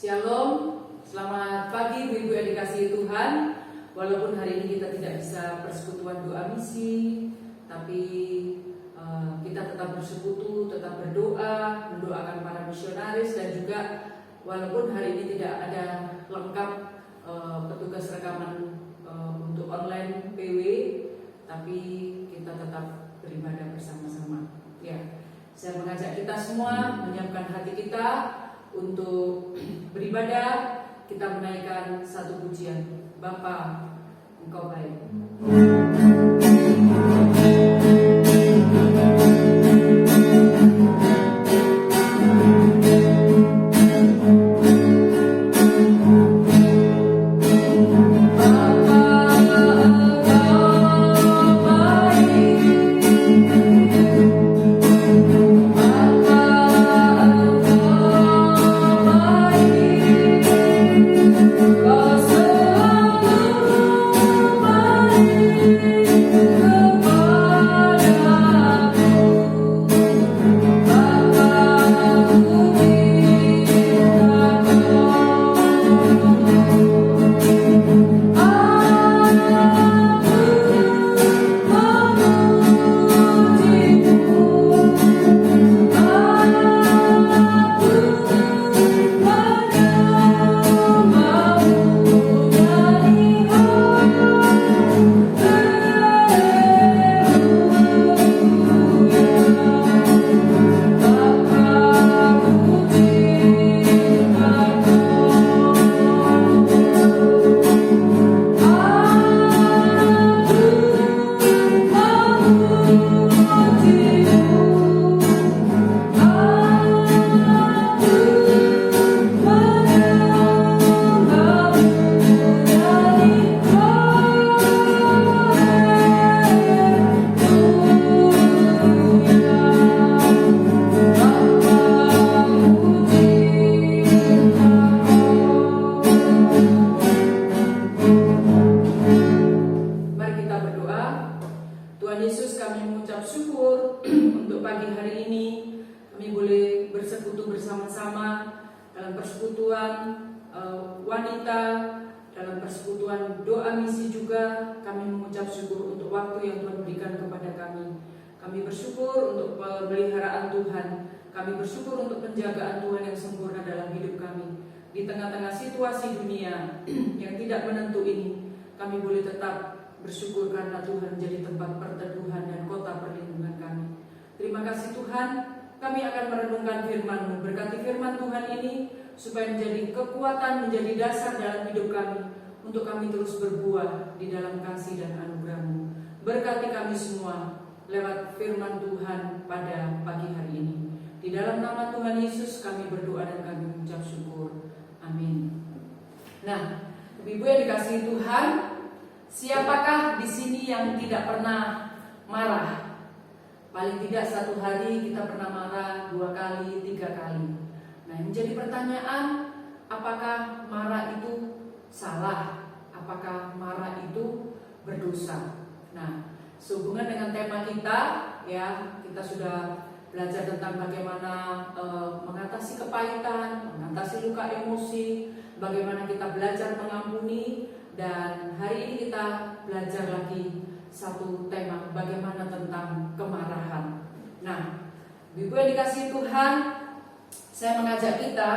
Shalom, selamat pagi Ibu-Ibu yang dikasihi Tuhan. Walaupun hari ini kita tidak bisa persekutuan doa misi, tapi kita tetap bersekutu, tetap berdoa, mendoakan para misionaris, dan juga walaupun hari ini tidak ada lengkap petugas rekaman untuk online PW, tapi kita tetap beribadah bersama-sama. Ya, saya mengajak kita semua menyiapkan hati kita untuk beribadah. Kita menaikkan satu pujian. Bapa, Engkau baik. Kami bersyukur untuk pemeliharaan Tuhan. Kami bersyukur untuk penjagaan Tuhan yang sempurna dalam hidup kami. Di tengah-tengah situasi dunia yang tidak menentu ini, kami boleh tetap bersyukur karena Tuhan menjadi tempat perteduhan dan kota perlindungan kami. Terima kasih Tuhan, kami akan merenungkan firman-Mu. Berkati firman Tuhan ini supaya menjadi kekuatan, menjadi dasar dalam hidup kami, untuk kami terus berbuah di dalam kasih dan anugerah-Mu. Berkati kami semua lewat firman Tuhan pada pagi hari ini. Di dalam nama Tuhan Yesus kami berdoa dan kami mengucap syukur. Amin. Nah, Ibu yang dikasihi Tuhan, siapakah di sini yang tidak pernah marah? Paling tidak satu hari kita pernah marah 2 kali, 3 kali. Nah, yang menjadi pertanyaan, apakah marah itu salah? Apakah marah itu berdosa? Nah, sehubungan dengan tema kita, ya, kita sudah belajar tentang bagaimana mengatasi kepahitan, mengatasi luka emosi, bagaimana kita belajar mengampuni, dan hari ini kita belajar lagi satu tema, bagaimana tentang kemarahan. Nah, Ibu yang dikasihi Tuhan, saya mengajak kita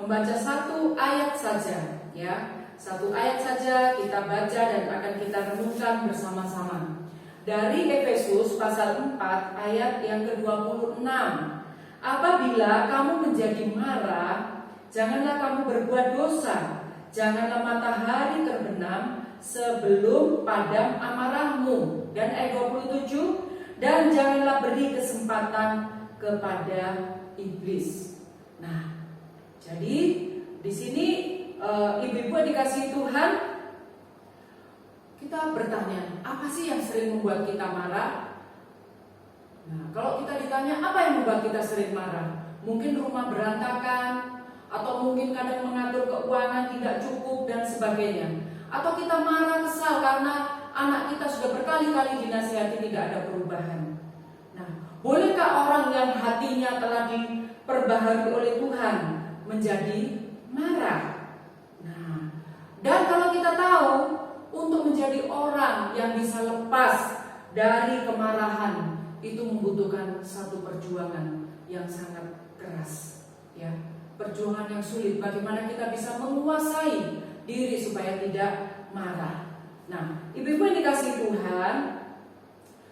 membaca satu ayat saja, ya, satu ayat saja kita baca dan akan kita renungkan bersama-sama. Dari Efesus pasal 4 ayat yang ke-26. Apabila kamu menjadi marah, janganlah kamu berbuat dosa. Janganlah matahari terbenam sebelum padam amarahmu. Dan ayat 27, dan janganlah beri kesempatan kepada iblis. Nah, jadi di sini ibu-ibu dikasihi Tuhan, kita bertanya, apa sih yang sering membuat kita marah? Nah, kalau kita ditanya apa yang membuat kita sering marah, mungkin rumah berantakan, atau mungkin kadang mengatur keuangan tidak cukup dan sebagainya. Atau kita marah kesal karena anak kita sudah berkali-kali dinasihati tidak ada perubahan. Nah, bolehkah orang yang hatinya telah diperbaharui oleh Tuhan menjadi marah? dari kemarahan itu membutuhkan satu perjuangan yang sangat keras, ya. Perjuangan yang sulit, bagaimana kita bisa menguasai diri supaya tidak marah. Nah, ibu-ibu yang dikasihi Tuhan,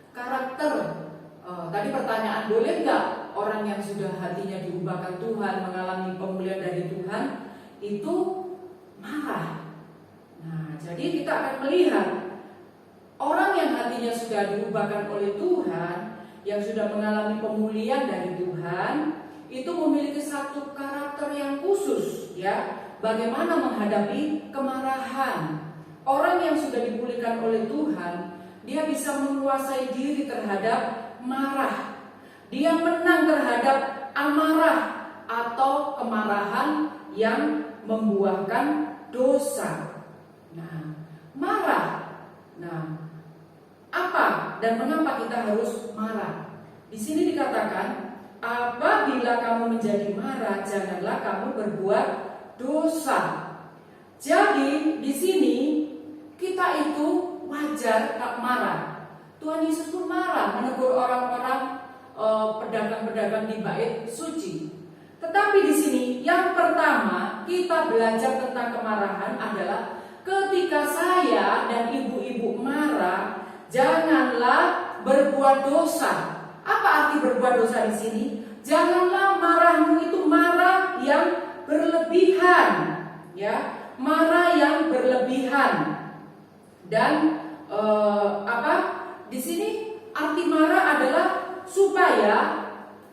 karakter tadi pertanyaan, boleh nggak orang yang sudah hatinya diubahkan Tuhan, mengalami pemulihan dari Tuhan, itu marah? Nah, jadi kita akan melihat orang yang hatinya sudah diubahkan oleh Tuhan, yang sudah mengalami pemulihan dari Tuhan, itu memiliki satu karakter yang khusus, ya. Bagaimana menghadapi kemarahan. Orang yang sudah dipulihkan oleh Tuhan, dia bisa menguasai diri terhadap marah. Dia menang terhadap amarah atau kemarahan yang membuahkan dosa. Nah, marah. Nah, apa dan mengapa kita harus marah? Di sini dikatakan, apabila kamu menjadi marah, janganlah kamu berbuat dosa. Jadi di sini kita itu wajar marah. Tuhan Yesus pun marah menegur orang-orang pedagang-pedagang di bait suci. Tetapi di sini yang pertama kita belajar tentang kemarahan adalah ketika saya dan ibu-ibu marah, janganlah berbuat dosa. Apa arti berbuat dosa di sini? Janganlah marahmu itu marah yang berlebihan, ya, marah yang berlebihan. Dan di sini arti marah adalah supaya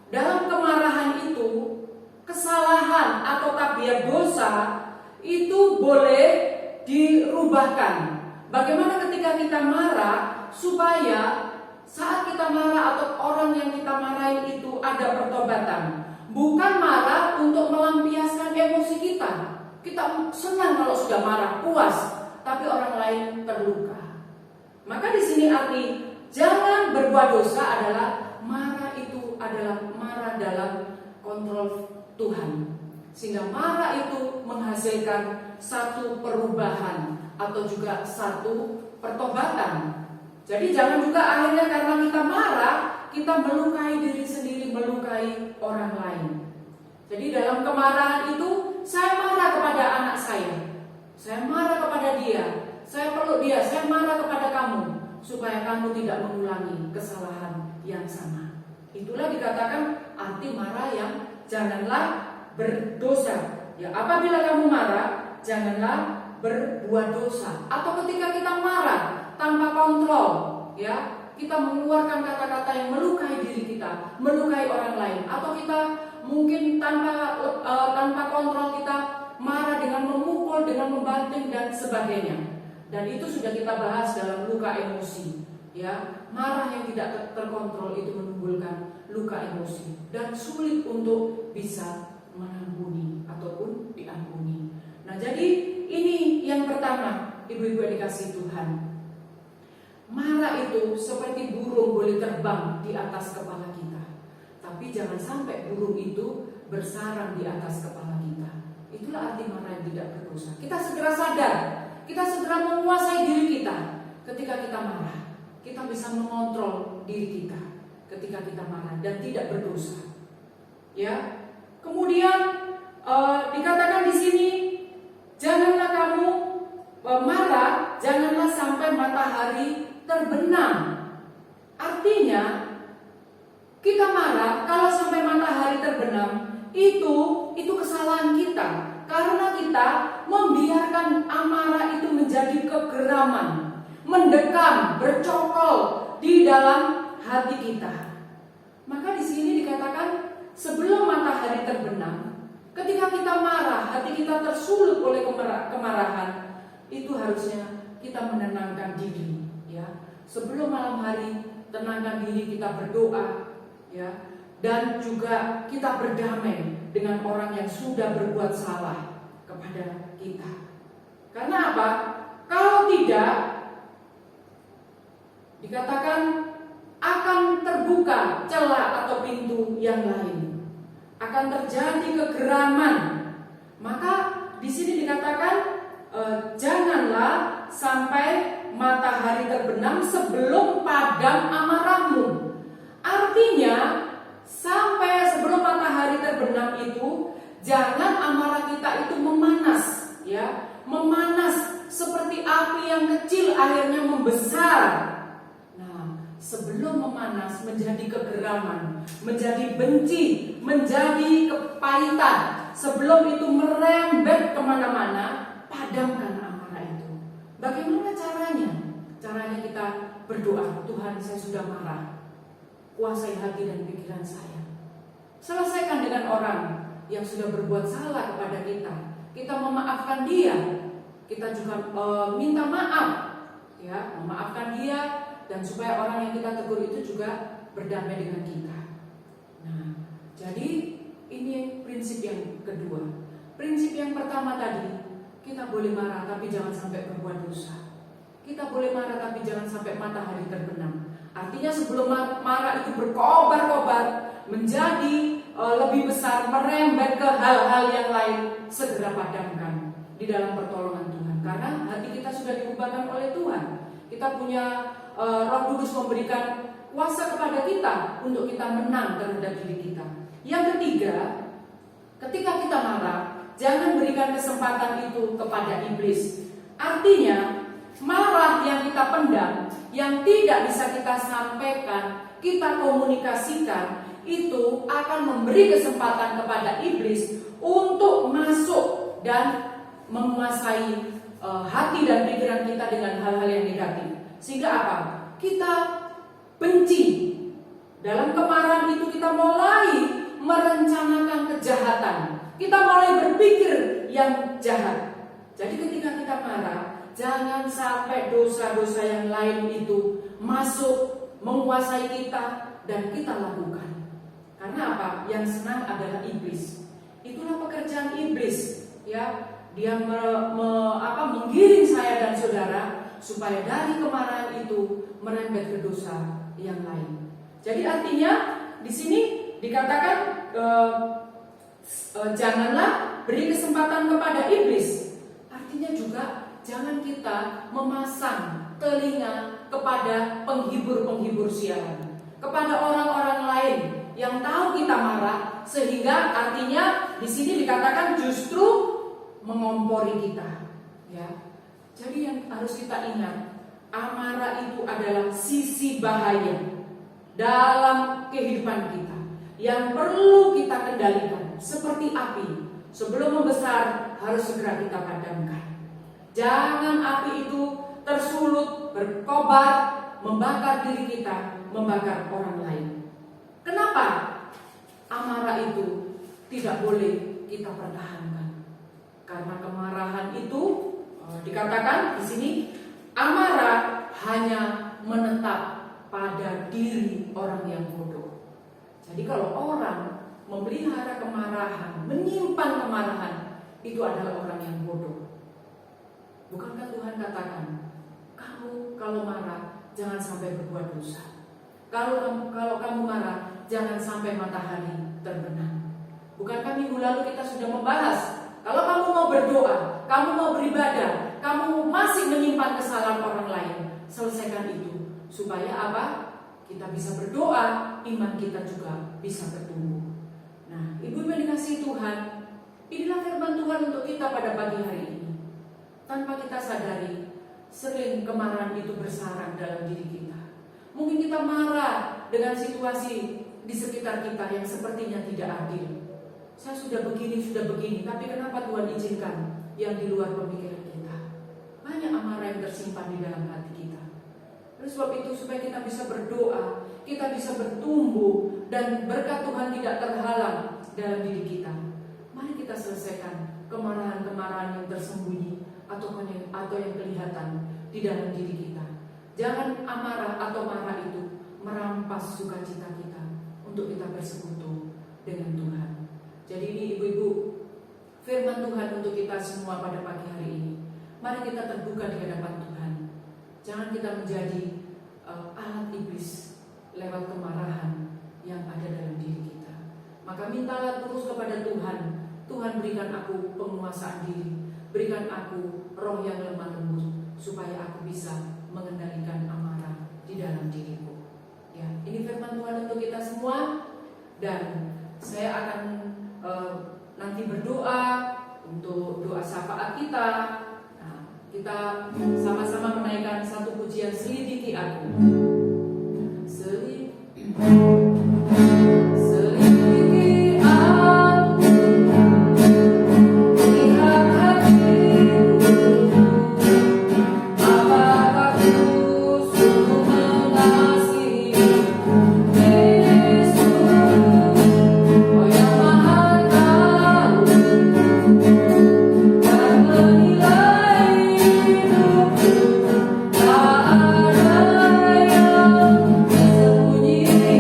dalam kemarahan itu kesalahan atau tabiat dosa itu boleh dirubahkan. Bagaimana ketika kita marah supaya saat kita marah atau orang yang kita marahin itu ada pertobatan. Bukan marah untuk melampiaskan emosi kita. Kita senang kalau sudah marah, puas, tapi orang lain terluka. Maka di sini arti jangan berbuat dosa adalah marah itu adalah marah dalam kontrol Tuhan. Sehingga marah itu menghasilkan satu perubahan atau juga satu pertobatan. Jadi jangan juga akhirnya karena kita marah, kita melukai diri sendiri, melukai orang lain. Jadi dalam kemarahan itu, saya marah kepada anak saya marah kepada dia, saya peluk dia, saya marah kepada kamu, supaya kamu tidak mengulangi kesalahan yang sama. Itulah dikatakan arti marah yang janganlah berdosa. Ya, apabila kamu marah, janganlah berbuat dosa. Atau ketika kita marah tanpa kontrol, ya, kita mengeluarkan kata-kata yang melukai diri kita, melukai orang lain, atau kita mungkin tanpa kontrol kita marah dengan memukul, dengan membanting dan sebagainya. Dan itu sudah kita bahas dalam luka emosi, ya. Marah yang tidak terkontrol itu menimbulkan luka emosi dan sulit untuk bisa mengampuni ataupun diampuni. Nah, jadi ini yang pertama, ibu-ibu yang dikasihi Tuhan. Marah itu seperti burung boleh terbang di atas kepala kita, tapi jangan sampai burung itu bersarang di atas kepala kita. Itulah arti marah yang tidak berdosa. Kita segera sadar, kita segera menguasai diri kita. Ketika kita marah, kita bisa mengontrol diri kita ketika kita marah dan tidak berdosa. Ya. Kemudian dikatakan di sini, janganlah kamu marah, janganlah sampai matahari terbenam. Artinya kita marah kalau sampai matahari terbenam, itu kesalahan kita, karena kita membiarkan amarah itu menjadi kegeraman, mendekam, bercokol di dalam hati kita. Maka di sini dikatakan sebelum matahari terbenam, ketika kita marah, hati kita tersulut oleh kemarahan, itu harusnya kita menenangkan diri, ya. Sebelum malam hari, tenangkan diri, kita berdoa, ya. Dan juga kita berdamai dengan orang yang sudah berbuat salah kepada kita. Karena apa? Kalau tidak, dikatakan akan terbuka celah atau pintu yang lain, akan terjadi kegeraman. Maka di sini dikatakan janganlah sampai matahari terbenam sebelum padam amarahmu. Artinya, sampai sebelum matahari terbenam itu, jangan amarah kita itu memanas, ya, memanas seperti api yang kecil akhirnya membesar. Nah, sebelum memanas menjadi kegeraman, menjadi benci, menjadi kepahitan, sebelum itu merembet kemana-mana, padamkan amarah itu. Bagaimana caranya? Caranya kita berdoa, Tuhan, saya sudah marah, kuasai hati dan pikiran saya. Selesaikan dengan orang yang sudah berbuat salah kepada kita. Kita memaafkan dia. Kita juga minta maaf, ya, memaafkan dia, dan supaya orang yang kita tegur itu juga berdamai dengan kita. Nah, jadi ini prinsip yang kedua. Prinsip yang pertama tadi, kita boleh marah tapi jangan sampai berbuat dosa. Kita boleh marah tapi jangan sampai matahari terbenam. Artinya sebelum marah itu berkobar-kobar, menjadi lebih besar, merembet ke hal-hal yang lain, segera padamkan di dalam pertolongan Tuhan. Karena hati kita sudah diubahkan oleh Tuhan. Kita punya Roh Kudus memberikan kuasa kepada kita untuk kita menang terhadap diri kita. Yang ketiga, ketika kita marah, jangan berikan kesempatan itu kepada iblis. Artinya, marah yang kita pendam, yang tidak bisa kita sampaikan, kita komunikasikan, itu akan memberi kesempatan kepada iblis untuk masuk dan menguasai hati dan pikiran kita dengan hal-hal yang negatif. Sehingga apa? Kita benci. Dalam kemarahan itu kita mulai merencanakan kejahatan. Kita mulai berpikir yang jahat. Jadi ketika kita marah, jangan sampai dosa-dosa yang lain itu masuk, menguasai kita, dan kita lakukan. Karena apa? Yang senang adalah iblis. Itulah pekerjaan iblis, ya. Dia menggiring saya dan saudara supaya dari kemarahan itu merembet ke dosa yang lain. Jadi artinya di sini dikatakan janganlah beri kesempatan kepada iblis. Artinya juga jangan kita memasang telinga kepada penghibur-penghibur sialan, kepada orang-orang lain yang tahu kita marah, sehingga artinya di sini dikatakan justru mengompori kita, ya. Jadi yang harus kita ingat, amarah itu adalah sisi bahaya dalam kehidupan kita yang perlu kita kendalikan, seperti api. Sebelum membesar harus segera kita padamkan. Jangan api itu tersulut, berkobar, membakar diri kita, membakar orang lain. Kenapa? Amarah itu tidak boleh kita pertahankan. Karena kemarahan itu dikatakan di sini, amarah hanya menetap pada diri orang yang bodoh. Jadi kalau orang memelihara kemarahan, menyimpan kemarahan, itu adalah orang yang bodoh. Bukankah Tuhan katakan, kamu kalau marah jangan sampai berbuat dosa. Kalau kamu marah jangan sampai matahari terbenam. Bukankah minggu lalu kita sudah membahas, kalau kamu mau berdoa, kamu mau beribadah, kamu masih menyimpan kesalahan orang lain, selesaikan itu. Supaya apa? Kita bisa berdoa, iman kita juga bisa bertumbuh. Nah, ibu-ibu yang dikasihi Tuhan, inilah firman Tuhan untuk kita pada pagi hari ini. Tanpa kita sadari, sering kemarahan itu bersarang dalam diri kita. Mungkin kita marah dengan situasi di sekitar kita yang sepertinya tidak adil. Saya sudah begini, tapi kenapa Tuhan izinkan yang di luar pemikiran kita? Banyak amarah yang tersimpan di dalam hati kita. Oleh sebab itu, supaya kita bisa berdoa, kita bisa bertumbuh, dan berkat Tuhan tidak terhalang dalam diri kita, mari kita selesaikan kemarahan-kemarahan yang tersembunyi atau yang kelihatan di dalam diri kita. Jangan amarah atau marah itu merampas sukacita kita untuk kita bersekutu dengan Tuhan. Jadi ini ibu-ibu, firman Tuhan untuk kita semua pada pagi hari ini. Mari kita terbuka di hadapan Tuhan. Jangan kita menjadi alat iblis lewat kemarahan yang ada dalam diri kita. Maka mintalah terus kepada Tuhan. Tuhan, berikan aku penguasaan diri, berikan aku roh yang lemah lembut, supaya aku bisa mengendalikan amarah di dalam diriku. Ya, ini firman Tuhan untuk kita semua, dan saya akan nanti berdoa untuk doa syafaat kita. Nah, kita sama-sama menaikkan satu pujian, Selidiki Aku. Selidiki aku, lihat hatiku, apakah ku sungguh mengasihi Yesus, oh yang Maha tahu dan menilai hidupku. Tak ada yang tersembunyikan.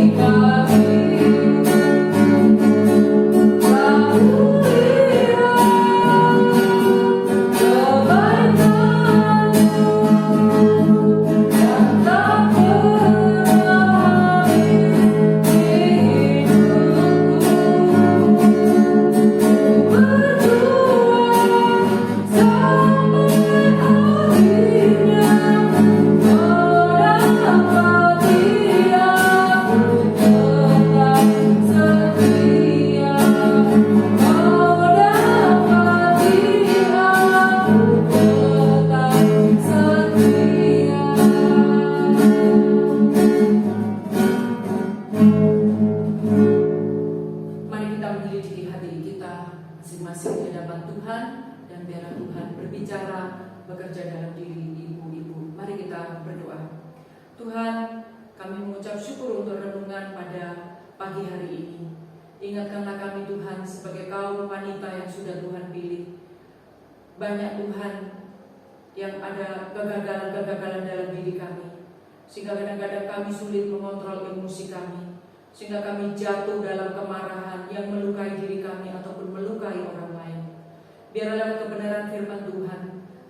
Ingatkanlah kami Tuhan sebagai kaum wanita yang sudah Tuhan pilih. Banyak Tuhan yang ada kegagalan-kegagalan dalam diri kami, sehingga kadang-kadang kami sulit mengontrol emosi kami, sehingga kami jatuh dalam kemarahan yang melukai diri kami ataupun melukai orang lain. Biarlah kebenaran firman Tuhan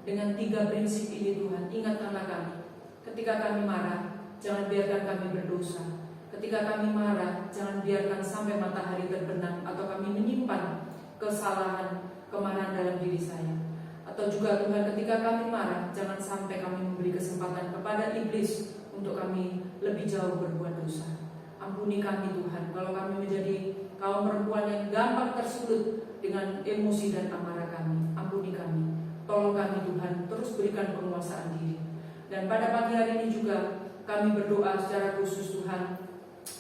dengan 3 prinsip ini Tuhan, ingatkanlah kami. Ketika kami marah, jangan biarkan kami berdosa. Ketika kami marah, jangan biarkan sampai matahari terbenam atau kami menyimpan kesalahan, kemarahan dalam diri saya. Atau juga Tuhan, ketika kami marah, jangan sampai kami memberi kesempatan kepada iblis untuk kami lebih jauh berbuat dosa. Ampuni kami Tuhan, kalau kami menjadi kaum perempuan yang gampang tersulut dengan emosi dan amarah kami. Ampuni kami, tolong kami Tuhan, terus berikan penguasaan diri. Dan pada pagi hari ini juga kami berdoa secara khusus Tuhan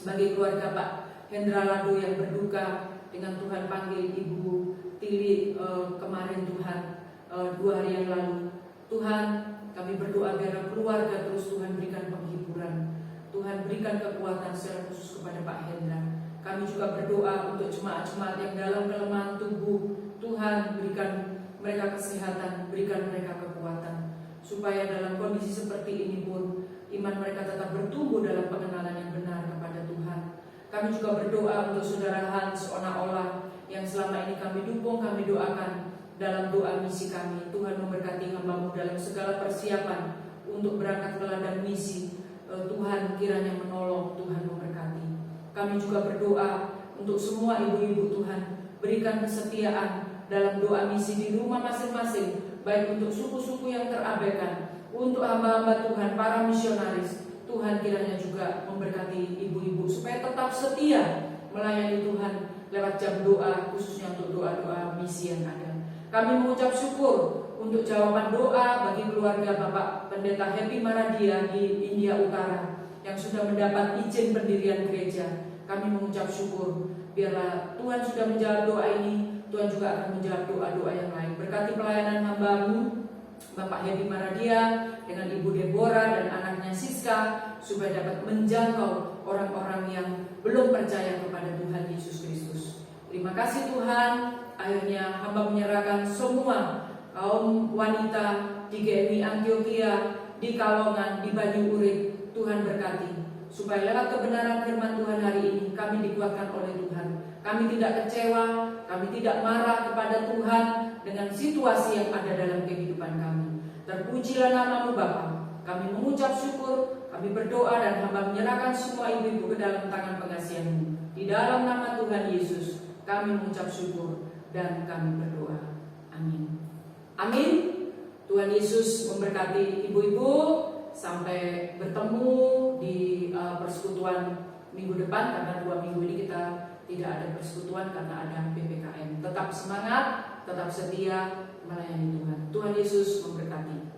bagi keluarga Pak Hendra Lado yang berduka dengan Tuhan panggil Ibu Tili kemarin Tuhan 2 hari yang lalu. Tuhan, kami berdoa biar keluarga terus Tuhan berikan penghiburan, Tuhan berikan kekuatan secara khusus kepada Pak Hendra. Kami juga berdoa untuk jemaat-jemaat yang dalam kelemahan tubuh, Tuhan berikan mereka kesehatan, berikan mereka kekuatan, supaya dalam kondisi seperti ini pun iman mereka tetap bertumbuh dalam pengenalan yang benar kepada Tuhan. Kami juga berdoa untuk saudara Hans Onaola yang selama ini kami dukung, kami doakan dalam doa misi kami. Tuhan memberkati hamba-Mu dalam segala persiapan untuk berangkat ke ladang misi. Tuhan kiranya menolong, Tuhan memberkati. Kami juga berdoa untuk semua ibu-ibu Tuhan, berikan kesetiaan dalam doa misi di rumah masing-masing, baik untuk suku-suku yang terabaikan, untuk hamba-hamba Tuhan, para misionaris. Tuhan kiranya juga memberkati ibu-ibu supaya tetap setia melayani Tuhan lewat jam doa, khususnya untuk doa-doa misi yang ada. Kami mengucap syukur untuk jawaban doa bagi keluarga Bapak Pendeta Happy Maradia di India Utara yang sudah mendapat izin pendirian gereja. Kami mengucap syukur, biarlah Tuhan sudah menjawab doa ini, Tuhan juga akan menjawab doa-doa yang lain. Berkati pelayanan hamba-Mu Bapak Happy Maradia dengan Ibu Deborah dan anaknya Siska, supaya dapat menjangkau orang-orang yang belum percaya kepada Tuhan Yesus Kristus. Terima kasih Tuhan. Akhirnya hamba menyerahkan semua kaum wanita di GMI Antioquia, di Kalongan, di Banyu Urip. Tuhan berkati, supaya lewat kebenaran firman Tuhan hari ini kami dikuatkan oleh Tuhan. Kami tidak kecewa, kami tidak marah kepada Tuhan dengan situasi yang ada dalam kehidupan kami. Terpujilah nama-Mu Bapa. Kami mengucap syukur, kami berdoa dan hamba menyerahkan semua ibu-ibu ke dalam tangan pengasihan-Mu. Di dalam nama Tuhan Yesus kami mengucap syukur dan kami berdoa. Amin. Amin. Tuhan Yesus memberkati ibu-ibu. Sampai minggu depan, karena 2 minggu ini kita tidak ada persekutuan karena ada PPKM. Tetap semangat, tetap setia melayani Tuhan. Tuhan Yesus memberkati.